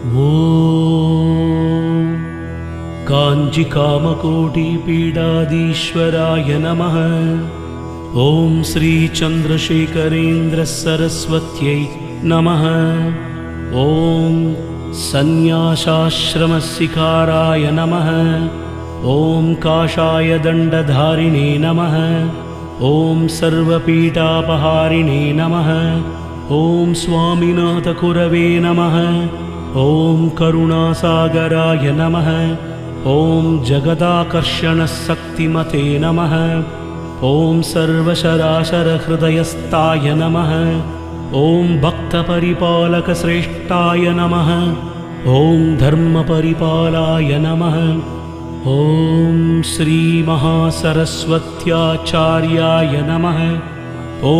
ॐ काञ्चिकामकोटिपीडाधीश्वराय नमः। ॐ श्रीचन्द्रशेखरेन्द्रसरस्वत्यै नमः। ॐ सन्न्यासाश्रमशिखाराय नमः। ॐ काषाय दण्डधारिणे नमः। ॐ सर्वपीडापहारिणे नमः। ॐ स्वामिनाथकुरवे नमः। ॐ करुणासागराय नमः। ॐ जगदाकर्षणशक्तिमते नमः। ॐ सर्वशराशरहृदयस्थाय नमः। ॐ भक्तपरिपालकश्रेष्ठाय नमः। ॐ धर्मपरिपालाय नमः। ॐ श्रीमहासरस्वत्याचार्याय नमः। ॐ